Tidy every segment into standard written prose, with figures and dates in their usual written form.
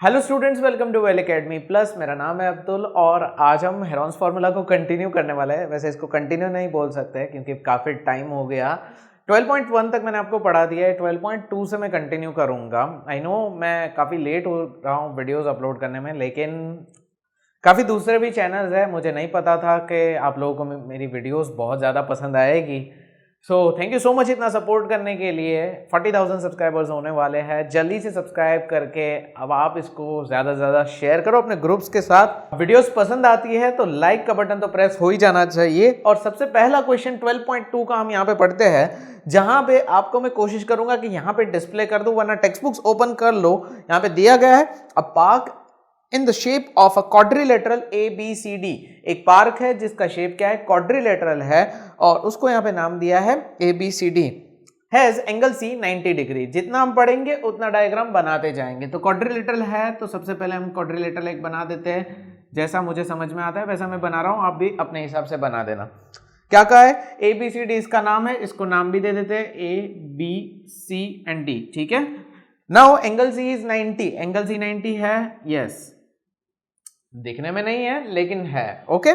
Hello students, welcome to Well Academy Plus. मेरा नाम है अब्दुल और आज हम हेरॉन्स फार्मूला को कंटिन्यू करने वाले हैं। वैसे इसको कंटिन्यू नहीं बोल सकते क्योंकि काफ़ी टाइम हो गया। 12.1 तक मैंने आपको पढ़ा दिया है, 12.2 से मैं कंटिन्यू करूंगा। आई नो मैं काफ़ी लेट हो रहा हूँ वीडियोस अपलोड करने में, लेकिन काफ़ी दूसरे भी चैनल्स हैं। मुझे नहीं पता था कि आप लोगों को मेरी वीडियोस बहुत ज़्यादा पसंद आएगी। So thank you so much इतना सपोर्ट करने के लिए। 40,000 सब्सक्राइबर्स होने वाले हैं। जल्दी से सब्सक्राइब करके अब आप इसको ज़्यादा से ज़्यादा शेयर करो अपने ग्रुप्स के साथ। वीडियोस पसंद आती है तो लाइक का बटन तो प्रेस हो ही जाना चाहिए। और सबसे पहला क्वेश्चन 12.2 का हम यहाँ पे पढ़ते हैं, जहाँ पे आपको मैं कोशिश करूंगा कि यहाँ पे डिस्प्ले कर दूं, वरना टेक्स्ट बुक्स ओपन कर लो। यहाँ पे दिया गया है a park in the shape of a quadrilateral ABCD। एक पार्क है जिसका शेप क्या है, क्वाड्रिलेटरल है, और उसको यहाँ पे नाम दिया है ABCD। Has angle C 90 degree. जितना हम पढ़ेंगे उतना डायग्राम बनाते जाएंगे। तो क्वाड्रिलेटरल है तो सबसे पहले हम क्वाड्रिलेटरल एक बना देते हैं। जैसा मुझे समझ में आता है वैसा मैं बना रहा हूँ, आप भी अपने हिसाब से बना देना। क्या कहा है, ABCD इसका नाम है, इसको नाम भी दे देते हैं ABC एंड D। ठीक है, now angle C is 90। Angle C 90 है, यस, दिखने में नहीं है लेकिन है। ओके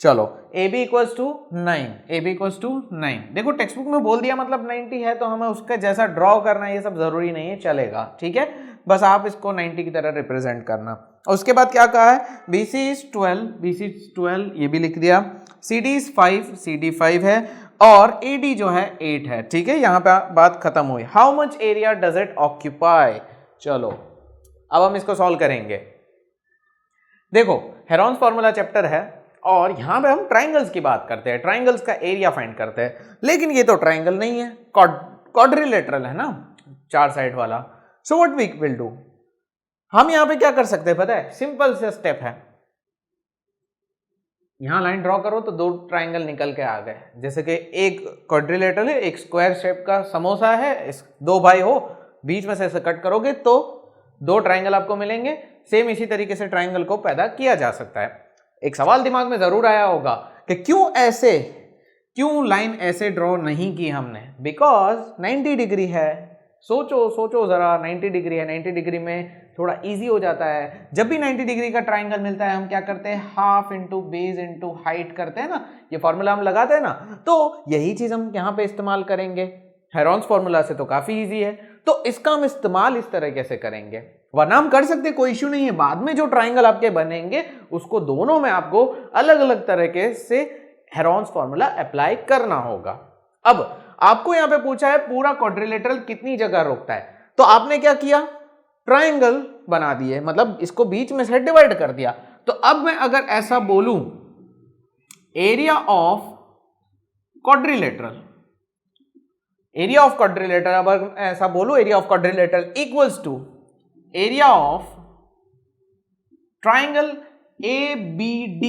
चलो, AB equals to 9। AB equals to 9। देखो टेक्स्ट बुक में बोल दिया मतलब 90 है, तो हमें उसका जैसा ड्रॉ करना है ये सब जरूरी नहीं है, चलेगा। ठीक है, बस आप इसको 90 की तरह रिप्रेजेंट करना। उसके बाद क्या कहा है, BC इज 12, ये भी लिख दिया। CD इज 5, CD 5 है, और AD जो है 8 है। ठीक है, यहां पे बात खत्म हुई। How much area does it occupy. चलो अब हम इसको सॉल्व करेंगे। देखो हेरॉन्स फार्मूला चैप्टर है और यहां पे हम ट्राइंगल्स की बात करते हैं, ट्राइंगल्स का एरिया फाइंड करते हैं। लेकिन ये तो ट्राइंगल नहीं है, क्वाड्रिलेटरल है ना, चार साइड वाला। So what we will do, हम यहां पे क्या कर सकते हैं पता है, सिंपल से स्टेप है। यहां लाइन ड्रॉ करो तो दो ट्राइंगल निकल के आ गए। जैसे कि एक क्वाड्रिलेटरल है, एक स्क्वायर शेप का समोसा है, दो भाई हो, बीच में से ऐसे कट करोगे तो दो ट्राइंगल आपको मिलेंगे। सेम इसी तरीके से ट्राइंगल को पैदा किया जा सकता है। एक सवाल दिमाग में जरूर आया होगा कि क्यों लाइन ऐसे ड्रॉ नहीं की हमने, बिकॉज 90 डिग्री है। सोचो जरा, 90 डिग्री है, 90 डिग्री में थोड़ा इजी हो जाता है। जब भी 90 डिग्री का ट्राइंगल मिलता है हम क्या करते हैं, half into base into height करते हैं ना, ये फॉर्मूला हम लगाते हैं ना, तो यही चीज हम यहाँ पे इस्तेमाल करेंगे। हेरॉन्स फॉर्मूला से तो काफी इजी है, तो इसका हम इस्तेमाल इस तरीके से करेंगे। वरना हम कर सकते, कोई इश्यू नहीं है। बाद में जो ट्राइंगल आपके बनेंगे उसको दोनों में आपको अलग अलग तरीके से हेरॉन्स फॉर्मूला अप्लाई करना होगा। अब आपको यहां पे पूछा है पूरा क्वाड्रिलेटरल कितनी जगह रोकता है, तो आपने क्या किया, ट्राइंगल बना दिए, मतलब इसको बीच में से डिवाइड कर दिया। तो अब मैं अगर ऐसा बोलूं, एरिया ऑफ क्वाड्रिलेटरल, अगर ऐसा बोलूं, area of quadrilateral equals to area of triangle ABD,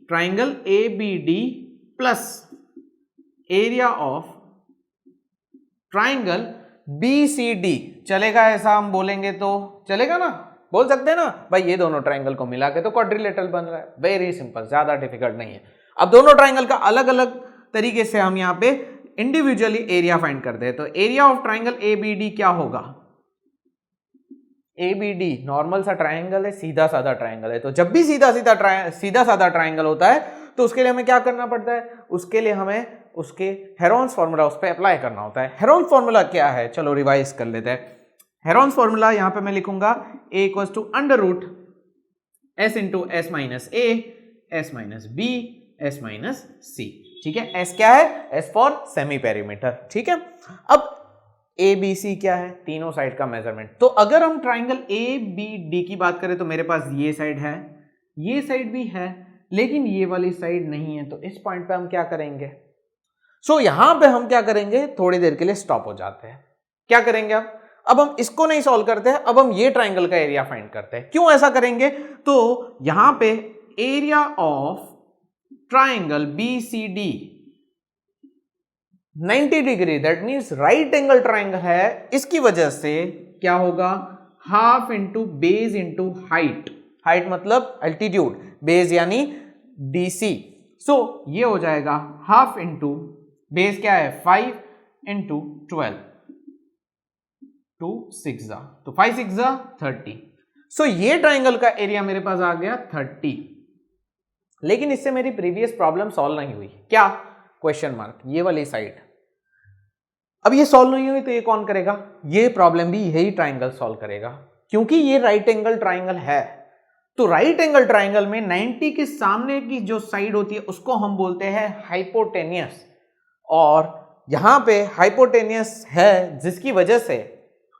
triangle ABD plus area of triangle BCD। चलेगा ऐसा हम बोलेंगे तो चलेगा ना, बोल सकते हैं ना भाई, ये दोनों ट्राइंगल को मिला के तो क्वाड्रिलेटरल बन रहा है। वेरी सिंपल, ज्यादा डिफिकल्ट नहीं है। अब दोनों ट्राइंगल का अलग अलग तरीके से हम यहां पे इंडिविजुअली एरिया फाइंड करते हैं। तो एरिया ऑफ ट्राइंगल ABD क्या होगा, ABD नॉर्मल सा ट्राइंगल है, सीधा साधा ट्राइंगल है। तो जब भी सीधा साधा ट्राइंगल होता है तो उसके लिए हमें क्या करना पड़ता है, उसके लिए हमें उसके हेरॉन्स फॉर्मूला उस पर अप्लाई करना होता है। हेरॉन्स फॉर्मूला क्या है, चलो रिवाइज कर लेते हैं। हेरॉन्स फॉर्मूला यहां पे मैं लिखूंगा A equals to under root S into S minus A, S minus B, S minus C। ठीक है, S क्या है, S फॉर सेमी पेरीमीटर। ठीक है, अब ABC क्या है, तीनों साइड का मेजरमेंट। तो अगर हम ट्राइंगल ABD की बात करें तो मेरे पास ये साइड है, ये साइड भी है, लेकिन ये वाली साइड नहीं है। तो इस पॉइंट पे हम क्या करेंगे, यहां पे हम क्या करेंगे, थोड़ी देर के लिए स्टॉप हो जाते हैं। क्या करेंगे अब हम इसको नहीं सॉल्व करते हैं, अब हम ये ट्राइंगल का एरिया फाइंड करते हैं। क्यों ऐसा करेंगे, तो यहां पे area of triangle BCD 90 degree, that means right angle triangle है। इसकी वजह से क्या होगा, half into base into height, height मतलब अल्टीट्यूड, बेस यानी DC। ये हो जाएगा हाफ इंटू बेस क्या है 5 इंटू 12, 2 6 जा, तो 5 6 जा 30। सो ये ट्राइंगल का एरिया मेरे पास आ गया 30। लेकिन इससे मेरी प्रीवियस प्रॉब्लम सॉल्व नहीं हुई। क्या? क्वेश्चन मार्क, ये वाली साइड। अब ये सॉल्व नहीं हुई तो ये कौन करेगा? ये प्रॉब्लम भी यही ट्राइंगल सॉल्व करेगा, क्योंकि ये राइट एंगल ट्राइंगल है। तो राइट एंगल ट्राइंगल में 90 के सामने की जो साइड होती है उसको हम बोलते हैं हाइपोटेनियस, और यहां पे हाइपोटेनियस है जिसकी वजह से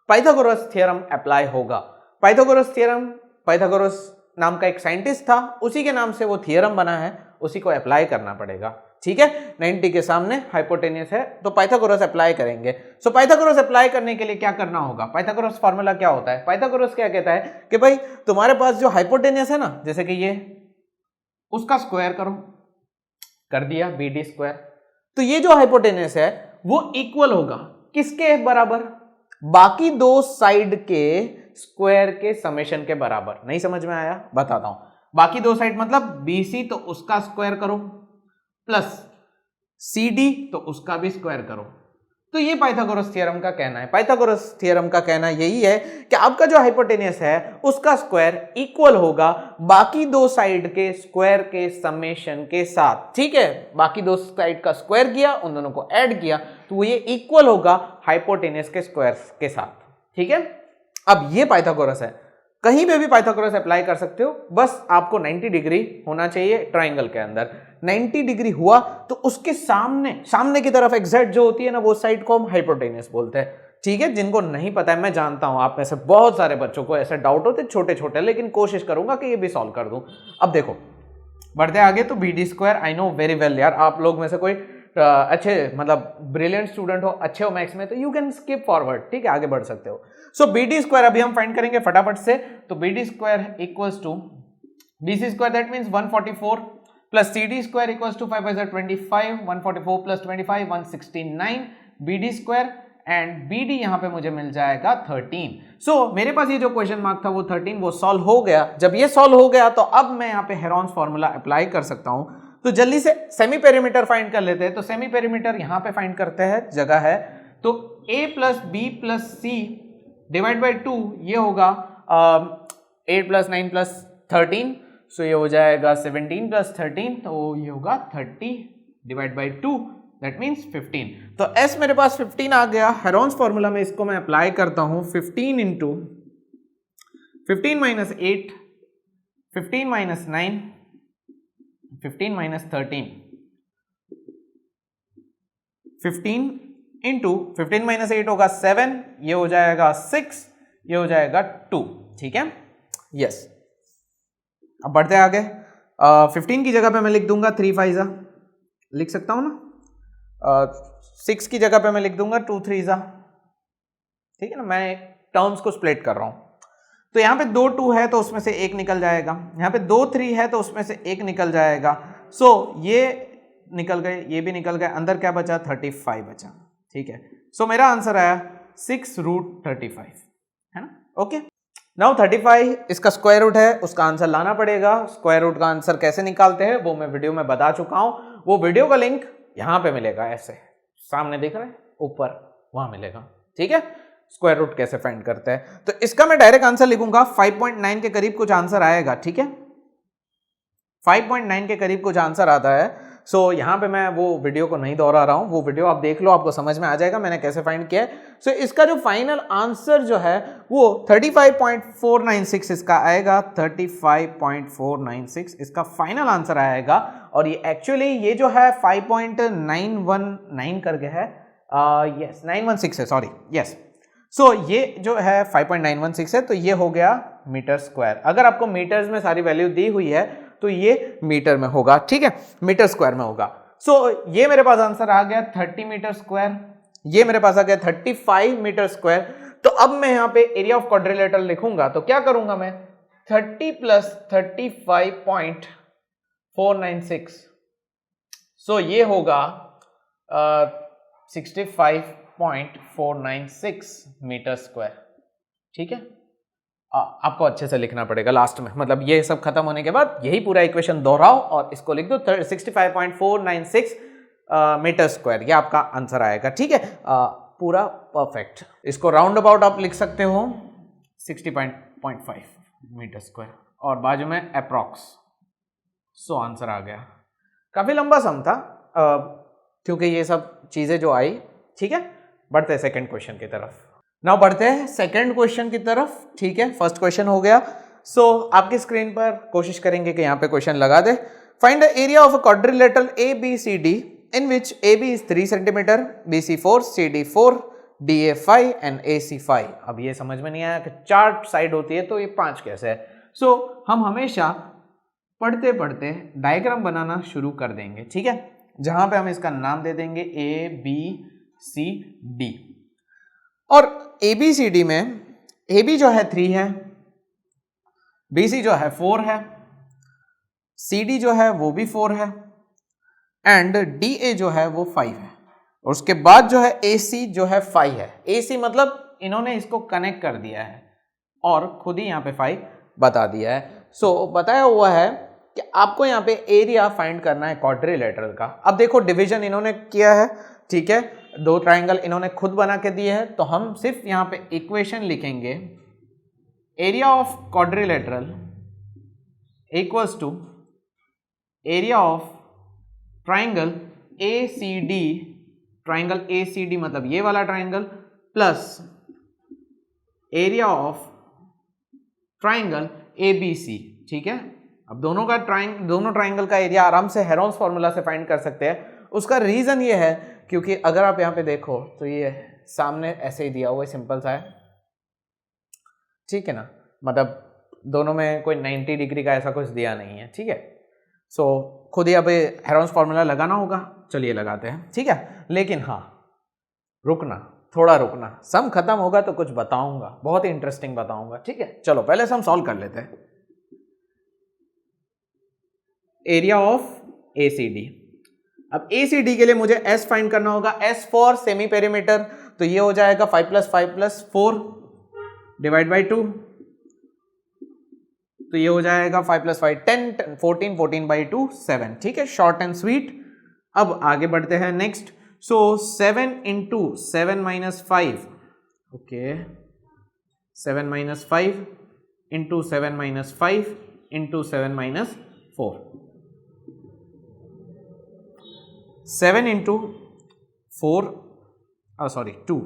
पाइथागोरस थ्योरम अप्लाई होगा। पाइथागोरस थ्योरम, पाइथागोरस नाम का एक साइंटिस्ट था, उसी के नाम से वो थ्योरम बना है, उसी को अप्लाई करना पड़ेगा। ठीक है, 90 के सामने हाइपोटेनियस है तो पाइथागोरस अप्लाई करेंगे। सो पाइथागोरस अप्लाई करने के लिए क्या करना होगा? पाइथागोरस फॉर्मूला क्या होता है? पाइथागोरस क्या कहता है कि भाई तुम्हारे पास जो हाइपोटेनियस है ना, जैसे कि ये, उसका स्क्वायर करो, कर दिया BD स्क्वायर। तो ये जो हाइपोटेनियस है वो इक्वल होगा किसके बराबर? बाकी दो साइड के स्क्वायर के समेशन के बराबर। नहीं समझ में आया? बताता हूं। बाकी दो साइड मतलब BC तो उसका स्क्वायर करो, प्लस CD तो उसका भी स्क्वायर करो। तो ये पाइथागोरस थ्योरम का कहना है। पाइथागोरस थ्योरम का कहना यही है कि आपका जो हाइपोटेनियस है उसका स्क्वायर इक्वल होगा बाकी दो साइड के स्क्वायर के समेशन के साथ। ठीक है, बाकी दो साइड का स्क्वायर किया, उन दोनों को ऐड किया, तो ये इक्वल होगा हाइपोटेनियस के स्क्वायर के साथ। ठीक है, अब ये पाइथागोरस है, कहीं पे भी पाइथागोरस अप्लाई कर सकते हो, बस आपको 90 डिग्री होना चाहिए ट्राइंगल के अंदर। 90 डिग्री हुआ तो उसके सामने की तरफ एग्जैक्ट जो होती है ना, वो साइड को हम हाइपोटेनियस बोलते हैं। ठीक है, जिनको नहीं पता है, मैं जानता हूं आप में से बहुत सारे बच्चों को ऐसे डाउट होते छोटे छोटे, लेकिन कोशिश करूंगा कि ये भी सॉल्व कर दूं। अब देखो, बढ़ते आगे तो BD square, I know very well यार, आप लोग में से कोई अच्छे मतलब ब्रिलियंट स्टूडेंट हो, अच्छे हो मैथ्स में, तो यू कैन स्किप फॉरवर्ड। ठीक है, आगे बढ़ सकते हो। सो BD स्क्वायर अभी हम फाइंड करेंगे फटाफट से। तो BD square equals to BC square, that means 144 plus CD square equals to 5 × 25, 144 प्लस 25 169 BD स्क्वायर, एंड BD यहां पे मुझे मिल जाएगा 13। सो मेरे पास ये जो क्वेश्चन मार्क था वो 13 वो सॉल्व हो गया। जब ये सॉल्व हो गया तो अब मैं यहाँ पे हेरॉन्स फॉर्मूला अप्लाई कर सकता हूं। तो जल्दी से सेमी पेरीमीटर फाइंड कर लेते हैं। तो सेमी पेरीमीटर यहां पे फाइंड करते हैं, जगह है तो A plus B plus C divide by 2, ये होगा 8 प्लस 9 प्लस 13, सो ये हो जाएगा 17 प्लस 13, तो ये होगा 30 डिवाइड बाई 2, दैट मीन्स 15। तो S मेरे पास 15 आ गया। हेरॉन्स फॉर्मूला में इसको मैं अप्लाई करता हूं। 15 into 15 minus 8, 15 minus 9, 15 minus 13, 15 into 15 minus 8 होगा 7, ये हो जाएगा 6, ये हो जाएगा 2। ठीक है, यस। अब बढ़ते आगे। 15 की जगह पे मैं लिख दूंगा 3 5 जा, लिख सकता हूं ना। 6 की जगह पे मैं लिख दूंगा 2 3 जा। ठीक है ना, मैं टर्म्स को स्प्लिट कर रहा हूं। तो यहां पे 2 2 है तो उसमें से एक निकल जाएगा, यहां पे 2 3 है तो उसमें से एक निकल जाएगा। सो ये निकल गए, ये भी निकल गए, अंदर क्या बचा? 35 बचा। ठीक है, सो मेरा आंसर आया 6√35, है ना। ओके, नाउ 35 इसका स्क्वायर रूट है, उसका आंसर लाना पड़ेगा। स्क्वायर रूट का आंसर कैसे निकालते हैं वो मैं वीडियो में बता चुका हूं, वो वीडियो का लिंक यहां पे मिलेगा, ऐसे सामने दिख रहा है ऊपर, वहां मिलेगा। ठीक है, स्क्वायर रूट कैसे फाइंड करते हैं। तो इसका मैं डायरेक्ट आंसर लिखूंगा, 5.9 के करीब कुछ आंसर आएगा। ठीक है, 5.9 के करीब कुछ आंसर आता है। सो यहां पे मैं वो वीडियो को नहीं दोहरा रहा हूं, वो वीडियो आप देख लो, आपको समझ में आ जाएगा मैंने कैसे फाइंड किया है। सो इसका जो फाइनल आंसर जो है वो 35.496 इसका आएगा। 35.496 इसका फाइनल आंसर आएगा। और ये एक्चुअली ये जो है 5.919 करके है, यस 916 है, सॉरी, यस। सो ये जो है 5.916 है, तो ये हो गया मीटर स्क्वायर। अगर आपको मीटर्स में सारी वैल्यू दी हुई है तो ये मीटर में होगा। ठीक है, मीटर स्क्वायर में होगा। सो ये मेरे पास आंसर आ गया 30 मीटर स्क्वायर, ये मेरे पास आ गया 35 मीटर स्क्वायर। तो अब मैं यहां पे एरिया ऑफ क्वाड्रिलेटरल लिखूंगा, तो क्या करूंगा मैं? 30 प्लस 35.496, सो ये होगा 65.496 मीटर स्क्वायर। ठीक है, आपको अच्छे से लिखना पड़ेगा लास्ट में, मतलब ये सब खत्म होने के बाद यही पूरा इक्वेशन दोहराओ और इसको लिख दो 65.496 मीटर स्क्वायर, ये आपका आंसर आएगा। ठीक है, पूरा परफेक्ट। इसको राउंड अबाउट आप लिख सकते हो 60.5। मीटर स्क्वायर और बाजू में अप्रॉक्स। सो आंसर आ गया। काफी लंबा सम था क्योंकि ये सब चीजें जो आई। ठीक है, बढ़ते हैं सेकंड क्वेश्चन की तरफ। नाउ बढ़ते हैं सेकंड क्वेश्चन की तरफ। ठीक है, फर्स्ट क्वेश्चन हो गया। सो आपकी स्क्रीन पर कोशिश करेंगे कि यहाँ पे क्वेश्चन लगा दे। Find the area of a quadrilateral ABCD in which AB is 3 cm, BC 4, CD 4, DA 5 and AC 5। अब ये समझ में नहीं आया कि 4 साइड होती है तो ये 5 कैसे है। सो हम हमेशा पढ़ते पढ़ते डायग्राम बनाना शुरू कर देंगे। ठीक है, जहां पे हम इसका नाम दे देंगे ABCD। और ABCD में AB जो है 3 है, BC जो है 4 है, CD जो है वो भी 4 है एंड DA जो है वो 5 है। और उसके बाद जो है AC जो है 5 है। AC मतलब इन्होंने इसको कनेक्ट कर दिया है और खुद ही यहाँ पे 5 बता दिया है। सो बताया हुआ है कि आपको यहाँ पे एरिया फाइंड करना है क्वाड्रिलेटरल का। अब देखो डिवीजन इन्होंने किया है। ठीक है, 2 ट्राइंगल इन्होंने खुद बना के दिए हैं, तो हम सिर्फ यहाँ पे इक्वेशन लिखेंगे area of quadrilateral equals to area of triangle ACD, triangle ACD मतलब ये वाला triangle, plus area of triangle ABC। ठीक है, अब दोनों ट्राइंगल का एरिया आराम से हेरोन्स फॉर्मूला से फाइंड कर सकते हैं। उसका रीजन ये है क्योंकि अगर आप यहाँ पे देखो तो ये सामने ऐसे ही दिया हुआ है, सिंपल सा है। ठीक है ना, मतलब दोनों में कोई 90 डिग्री का ऐसा कुछ दिया नहीं है। ठीक है, सो खुद ही अब हेरोन्स फॉर्मूला लगाना होगा। चलिए लगाते हैं। ठीक है, लेकिन हाँ रुकना, थोड़ा रुकना, सम खत्म होगा तो कुछ बताऊंगा, बहुत ही इंटरेस्टिंग बताऊंगा। ठीक है, चलो पहले सम सॉल्व कर लेते हैं। Area of ACD। अब ACD के लिए मुझे S फाइंड करना होगा, S फॉर सेमी पेरीमीटर, तो ये हो जाएगा 5 + 5 + 4 डिवाइड बाई 2, तो ये हो जाएगा 5 + 5 10, 14, 14/2 7। ठीक है, शॉर्ट एंड स्वीट। अब आगे बढ़ते हैं next. So 7 × 7 - 5, okay 7 - 5 × 7 - 5 × 7 - 4, 7 × 4 sorry 2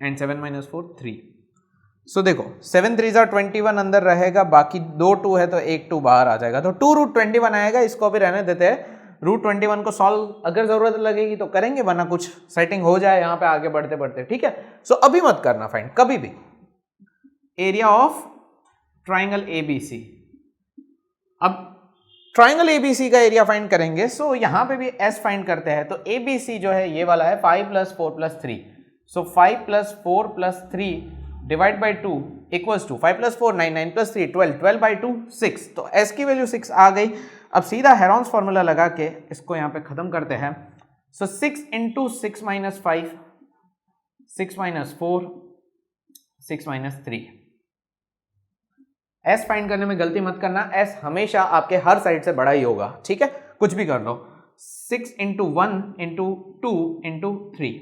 and 7 - 4 3। सो देखो 7 3 = 21 अंदर रहेगा, बाकी 2 2 है तो एक 2 बाहर आ जाएगा, तो 2√21 आएगा। इसको अभी रहने देते हैं। √21 को सॉल्व अगर जरूरत लगेगी तो करेंगे, वरना कुछ सेटिंग हो जाए यहाँ पे आगे बढ़ते बढ़ते। ठीक है, सो अभी मत करना फाइंड कभी भी एरिया ऑफ ट्राइंगल ABC। अब ट्राइंगल ABC का एरिया फाइंड करेंगे। सो यहाँ पे भी S फाइंड करते हैं, तो ABC जो है ये वाला है 5 + 4 + 3। So 5 + 4 + 3 divide by 2 equals to 5 + 4 9, 9 + 3 12, 12/2 6। तो S की वैल्यू 6 आ गई। अब सीधा हेरोन्स फॉर्मूला लगा के इसको यहाँ पे खत्म करते हैं। सो 6 × 6 - 5 6 - 4 6 - 3। S फाइंड करने में गलती मत करना, S हमेशा आपके हर साइड से बड़ा ही होगा। ठीक है, कुछ भी कर लो। 6 × 1 × 2 × 3।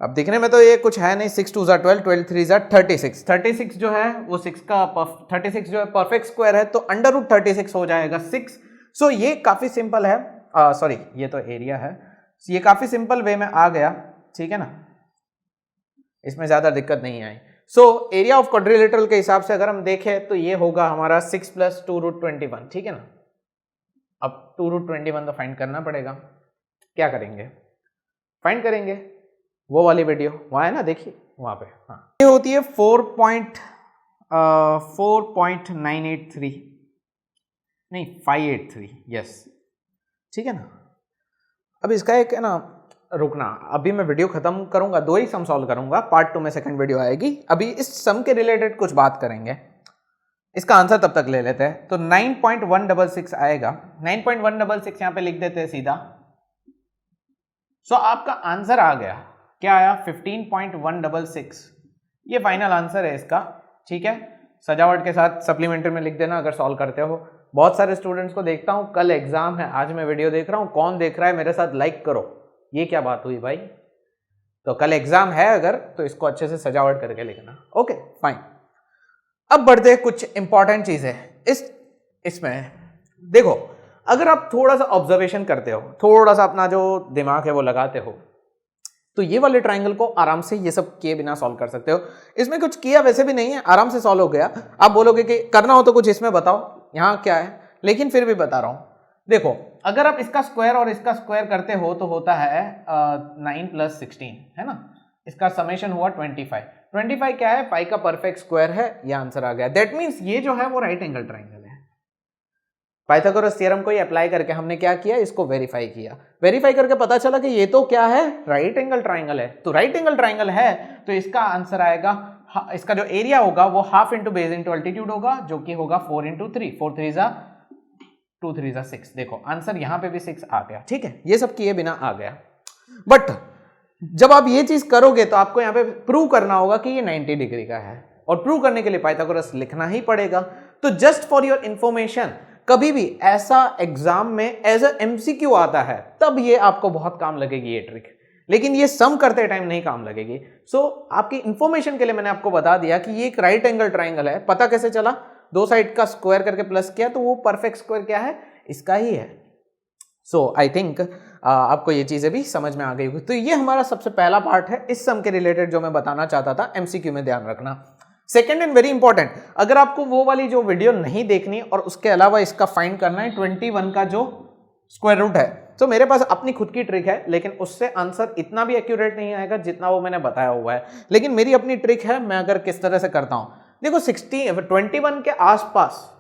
अब दिखने में तो ये कुछ है नहीं, 6 2 = 12, 12 3 = 36। 36 जो है वो 6 का 36 जो है परफेक्ट स्क्वायर है, तो √36 हो जाएगा 6। सो ये काफी सिंपल है। सॉरी ये तो एरिया है, ये काफी सिंपल वे में आ गया। ठीक है ना, इसमें ज्यादा दिक्कत नहीं आई। सो एरिया ऑफ क्वाड्रिलेटरल के हिसाब से अगर हम देखें तो ये होगा हमारा 6 + 2√21। ठीक है ना, अब 2√21 तो फाइंड करना पड़ेगा। क्या करेंगे, फाइंड करेंगे वो वाली वीडियो वहाँ है ना, देखिए वहाँ पे। हाँ, ये होती है 4.983 नहीं 583। यस, ठीक है ना। अब इसका एक है ना, रुकना, अभी मैं वीडियो खत्म करूंगा, 2 ही सम सॉल्व करूंगा, पार्ट 2 में सेकंड वीडियो आएगी। अभी इस सम के रिलेटेड कुछ बात करेंगे, इसका आंसर तब तक ले लेते हैं। तो 9.166 आएगा। 9.166 यहाँ पे लिख देते हैं सीधा। सो आपका आंसर आ गया, क्या आया 15.166। ये फाइनल आंसर है इसका। ठीक है, सजावट के साथ सप्लीमेंट्री में लिख देना अगर सॉल्व करते हो। बहुत सारे स्टूडेंट्स को देखता हूं, कल एग्जाम है, आज मैं वीडियो देख रहा हूं, कौन देख रहा है मेरे साथ, लाइक करो। ये क्या बात हुई भाई, तो कल एग्जाम है अगर, तो इसको अच्छे से सजावट करके लिखना। Okay fine. अब बढ़ते हैं कुछ इंपॉर्टेंट चीजें इसमें। देखो, अगर आप थोड़ा सा ऑब्जर्वेशन करते हो, थोड़ा सा अपना जो दिमाग है वो लगाते हो, तो ये वाले ट्राइंगल को आराम से ये सब किए बिना सॉल्व कर सकते हो। इसमें कुछ किया वैसे भी नहीं है, आराम से सॉल्व हो गया। आप बोलोगे कि करना हो तो कुछ इसमें बताओ, यहाँ क्या है, लेकिन फिर भी बता रहा हूं। देखो, अगर आप इसका स्क्वायर और इसका स्क्वायर करते हो तो होता है 9 + 16, है ना। इसका समेशन हुआ 25। 25 क्या है, पाई का परफेक्ट स्क्वायर है, ये आंसर आ गया। दैट मीन्स ये जो है वो राइट एंगल ट्राइंगल है। पाइथागोरस थ्योरम को ही अप्लाई करके हमने क्या किया, इसको वेरीफाई किया। वेरीफाई करके पता चला कि ये तो क्या है, राइट एंगल ट्राइंगल है। तो राइट एंगल ट्राइंगल है तो इसका आंसर आएगा, इसका जो एरिया होगा वो half into base into altitude होगा, जो कि होगा 4 × 3, 4 3 = 2 3 = 6। देखो आंसर यहां पे भी 6 आ गया। ठीक है, ये सब किए बिना आ गया। बट जब आप ये चीज करोगे तो आपको यहां पे प्रूव करना होगा कि ये 90 डिग्री का है, और प्रूव करने के लिए पाइथागोरस लिखना ही पड़ेगा। तो जस्ट फॉर योर इंफॉर्मेशन, कभी भी ऐसा एग्जाम में एज अ एमसीक्यू आता है तब ये आपको बहुत काम लगेगी ये ट्रिक, लेकिन ये सम करते टाइम नहीं काम लगेगी। सो आपकी इंफॉर्मेशन के लिए मैंने आपको बता दिया कि ये एक राइट एंगल ट्राइंगल है। पता कैसे चला, दो साइड का स्क्वायर करके प्लस किया तो वो परफेक्ट स्क्वायर क्या है, इसका ही है। सो आई थिंक आपको ये चीजें भी समझ में आ गई होगी। तो ये हमारा सबसे पहला पार्ट है इस सम के रिलेटेड जो मैं बताना चाहता था, एमसीक्यू में ध्यान रखना। सेकेंड एंड वेरी इंपॉर्टेंट, अगर आपको वो वाली जो वीडियो नहीं देखनी और उसके अलावा इसका फाइंड करना है 21 का जो स्क्वायर रूट है, तो मेरे पास अपनी खुद की ट्रिक है, लेकिन उससे आंसर इतना भी एक्यूरेट नहीं आएगा जितना वो मैंने बताया हुआ है। लेकिन मेरी अपनी ट्रिक है, मैं अगर किस तरह से करता हूं, देखो 21 के आसपास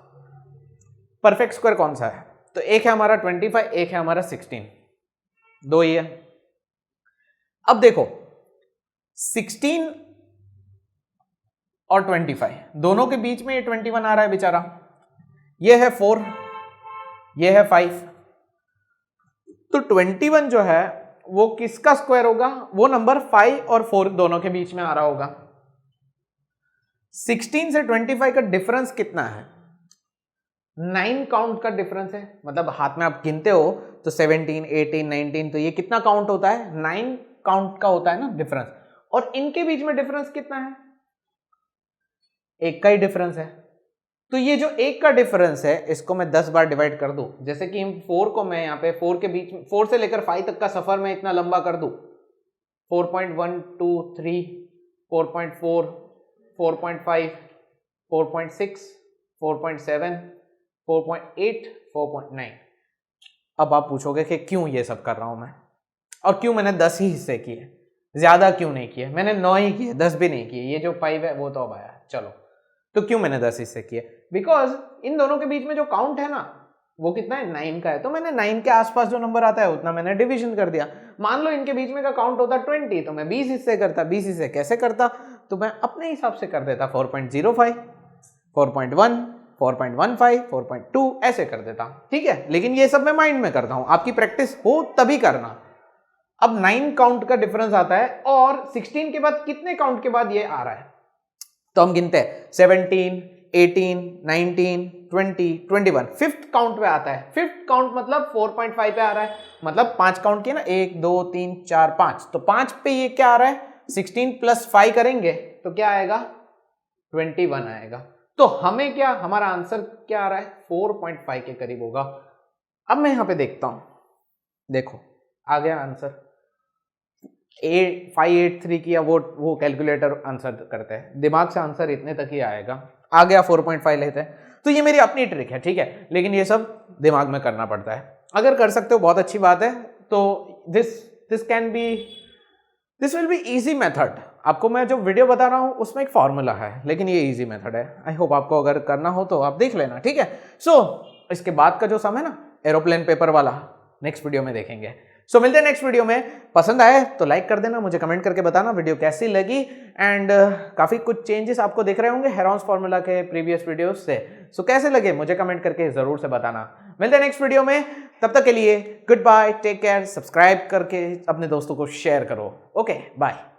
परफेक्ट स्क्वायर कौन सा है, तो एक है हमारा 25, एक है हमारा 16, दो ही है। अब देखो 16 और 25 दोनों के बीच में ये 21 आ रहा है बेचारा, ये है 4, ये है 5, तो 21 जो है वो किसका स्क्वायर होगा, वो नंबर 5 और 4 दोनों के बीच में आ रहा होगा। 16 से 25 का डिफरेंस कितना है, 9 काउंट का डिफरेंस है। मतलब हाथ में आप गिनते हो तो 17, 18, 19, तो ये कितना काउंट होता है, 9 काउंट का होता है ना डिफरेंस। और इनके बीच में डिफरेंस कितना है, एक का ही डिफरेंस है। तो ये जो एक का डिफरेंस है इसको मैं 10 बार डिवाइड कर दूं, जैसे कि 4 को मैं यहाँ पे 4 के बीच में, 4 से लेकर 5 तक का सफर मैं इतना लंबा कर दूं, 4.1 2 3 4.4 4.5 4.6 4.7 4.8 4.9। अब आप पूछोगे कि क्यों ये सब कर रहा हूं मैं, और क्यों मैंने 10 ही हिस्से किए, ज्यादा क्यों नहीं किए, मैंने 9 ही किए, 10 भी नहीं किए। ये जो 5 है वो तो अब आया, चलो तो क्यों मैंने 10 हिस्से किए, बिकॉज इन दोनों के बीच में जो काउंट है ना वो कितना है, 9 का है। तो मैंने 9 के आसपास जो नंबर आता है उतना मैंने डिवीजन कर दिया। मान लो इनके बीच में का काउंट होता 20, तो मैं 20 हिस्से करता। 20 हिस्से कैसे करता, तो मैं अपने हिसाब से कर देता, 4.05 4.1 4.15 4.2 ऐसे कर देता, ठीक है। लेकिन ये सब मैं माइंड में करता हूं, आपकी प्रैक्टिस हो तभी करना। अब 9 काउंट का डिफरेंस आता है, और 16 के बाद कितने काउंट के बाद ये आ रहा है, तो हम गिनते हैं 17 18 19 20 21, फिफ्थ काउंट पे आता है। फिफ्थ काउंट मतलब 4.5 पे आ रहा है, मतलब 5 काउंट किए ना, 1 2 3 4 5, तो 5 पे ये क्या आ रहा है, 16 + 5 करेंगे तो क्या आएगा, 21 आएगा। तो हमें क्या, हमारा आंसर क्या आ रहा है, 4.5 के करीब होगा। अब मैं यहां पे देखता हूं, देखो आ गया आंसर। 583 की, या वो कैलकुलेटर आंसर करते हैं, दिमाग से आंसर इतने तक ही आएगा। आ गया 4.5 लेते हैं। तो ये मेरी अपनी ट्रिक है, ठीक है, लेकिन ये सब दिमाग में करना पड़ता है। अगर कर सकते हो बहुत अच्छी बात है। तो this will be easy method. आपको मैं जो वीडियो बता रहा हूं उसमें एक फॉर्मूला है, लेकिन ये इजी मेथड है। आई होप आपको अगर करना हो तो आप देख लेना, ठीक है। सो इसके बाद का जो सम है ना, एरोप्लेन पेपर वाला, नेक्स्ट वीडियो में देखेंगे। सो मिलते हैं नेक्स्ट वीडियो में। पसंद आए तो लाइक कर देना, मुझे कमेंट करके बताना वीडियो कैसी लगी। एंड काफी कुछ चेंजेस आपको दिख रहे होंगे हेरॉन्स फार्मूला के प्रीवियस वीडियोस से। सो कैसे लगे मुझे कमेंट करके जरूर से बताना। मिलते हैं नेक्स्ट वीडियो में, तब तक के लिए goodbye, take care. Subscribe करके अपने दोस्तों को शेयर करो। Okay bye.